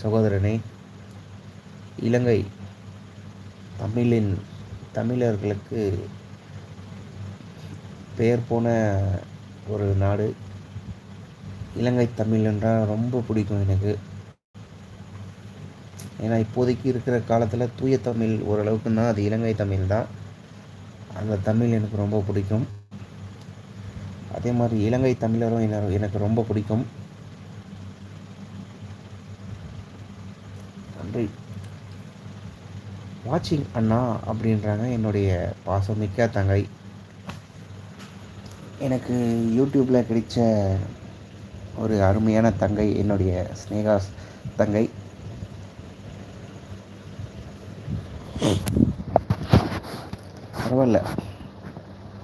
சகோதரனே, இலங்கை தமிழின் தமிழர்களுக்கு பெயர் போன ஒரு நாடு. இலங்கை தமிழ் என்றால் ரொம்ப பிடிக்கும் எனக்கு. ஏன்னா இப்போதைக்கு இருக்கிற காலத்தில் தூய தமிழ் ஓரளவுக்குன்னா அது இலங்கை தமிழ் தான். அந்த தமிழ் எனக்கு ரொம்ப பிடிக்கும். அதே மாதிரி இலங்கை தமிழரும் எனக்கு ரொம்ப பிடிக்கும். நன்றி. வாட்சிங் அண்ணா அப்படின்றாங்க என்னுடைய பாசமிக்க தங்கை. எனக்கு யூடியூப்பில் கிடைச்ச ஒரு அருமையான தங்கை என்னுடைய ஸ்னேகா தங்கை. பரவாயில்ல,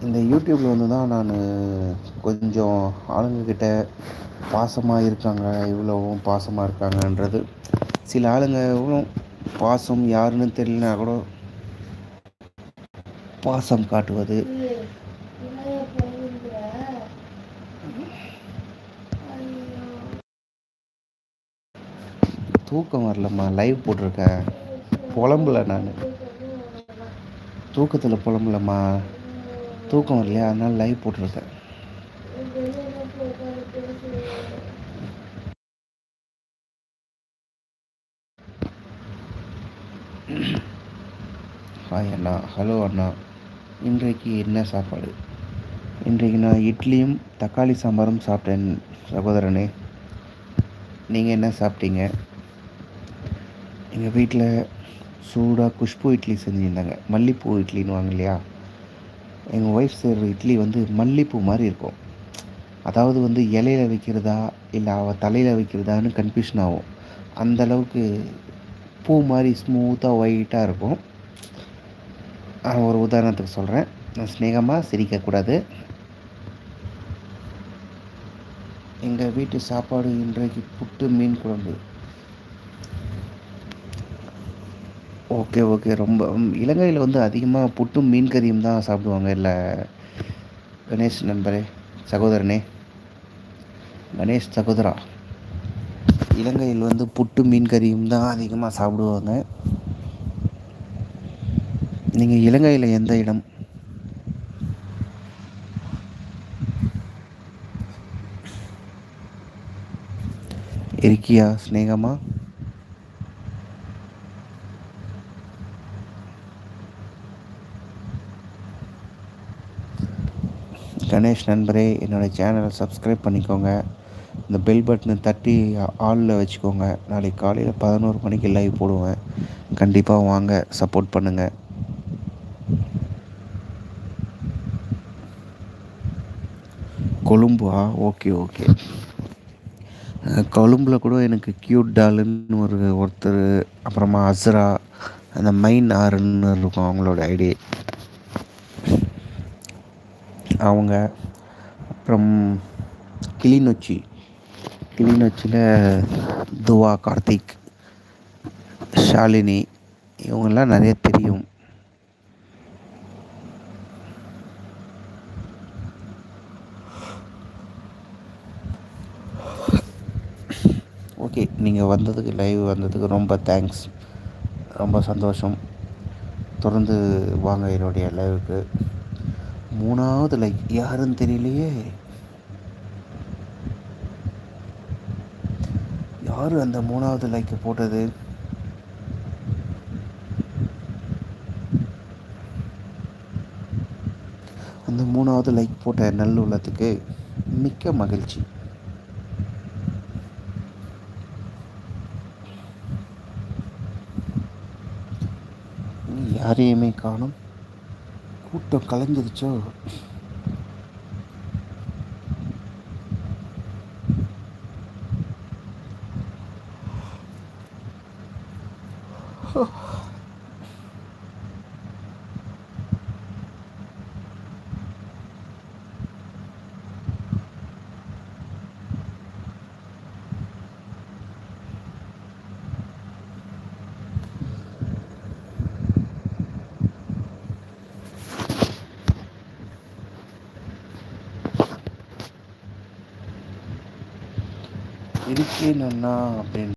இந்த யூடியூப்பில் வந்து தான் நான் கொஞ்சம் ஆளுங்கக்கிட்ட பாசமாக இருக்காங்க, இவ்வளவும் பாசமாக இருக்காங்கன்றது. சில ஆளுங்க பாசம் யாருன்னு தெரியலனா கூட பாசம் காட்டுவது, தூக்கம் வரலம்மா, லைவ் போட்டிருக்கேன், புலம்புல நான் தூக்கத்தில் புலம்புலம்மா, தூக்கம் வரலையா, அதனால் லைவ் போட்டிருக்கேன். ஹாய் அண்ணா, ஹலோ அண்ணா, இன்றைக்கு என்ன சாப்பாடு? இன்றைக்கு நான் இட்லியும் தக்காளி சாம்பாரும் சாப்பிட்டேன் சகோதரனே. நீங்கள் என்ன சாப்பிட்டீங்க? எங்கள் வீட்டில் சூடாக குஷ்பு இட்லி செஞ்சுருந்தாங்க. மல்லிப்பூ இட்லின்னு வாங்க இல்லையா, எங்கள் ஒய்ஃப் செய்கிற இட்லி வந்து மல்லிப்பூ மாதிரி இருக்கும். அதாவது வந்து இலையில் வைக்கிறதா இல்லை அவள் தலையில் வைக்கிறதான்னு கன்ஃபியூஷன் ஆகும். அந்தளவுக்கு பூ மாதிரி ஸ்மூத்தாக ஒயிட்டாக இருக்கும். ஒரு உதாரணத்துக்கு சொல்கிறேன், நான் ஸ்நேகமாக சிரிக்கக்கூடாது. எங்கள் வீட்டு சாப்பாடு இன்றைக்கு புட்டு மீன் குழம்பு. ஓகே ரொம்ப இலங்கையில் வந்து அதிகமாக புட்டும் மீன் கறியும் தான் சாப்பிடுவாங்க. இல்லை கணேஷ் நண்பரே, சகோதரனே, கணேஷ் சகோதரா, இலங்கையில் வந்து புட்டு மீன் கறியும் தான் அதிகமாக சாப்பிடுவாங்க. நீங்கள் இலங்கையில் எந்த இடம்? இருக்கியா ஸ்நேகமா? கணேஷ் நண்பரே, என்னோடய சேனலை சப்ஸ்கிரைப் பண்ணிக்கோங்க. இந்த பெல் பட்டனை தட்டி ஆளில் வச்சுக்கோங்க. நாளைக்கு காலையில் 11 மணிக்கு லைவ் போடுவேன். கண்டிப்பாக வாங்க, சப்போர்ட் பண்ணுங்கள். கொழும்பா? ஓகே. கொழும்பில் கூட எனக்கு க்யூட் டாலுன்னு ஒருத்தர், அப்புறமா அஸ்ரா, அந்த மைன் ஆறுன்னு இருக்கும் அவங்களோட ஐடி, அவங்க, அப்புறம் கிளிநொச்சியில் துவா கார்த்திக், ஷாலினி, இவங்கெல்லாம் நிறைய தெரியும். ஓகே, நீங்கள் வந்ததுக்கு, லைவ் வந்ததுக்கு ரொம்ப தேங்க்ஸ், ரொம்ப சந்தோஷம். தொடர்ந்து வாங்க என்னுடைய லைவுக்கு. 3வது லைக் யாருன்னு தெரியலையே, யார் அந்த 3வது லைக்கை போட்டது? அந்த 3வது லைக் போட்ட நல்லுள்ளத்துக்கு மிக்க மகிழ்ச்சி. யாரையுமே காணும், கூட்டம் கலைஞ்சிருச்சோ? இருக்கேன் அண்ணா அப்படின்னு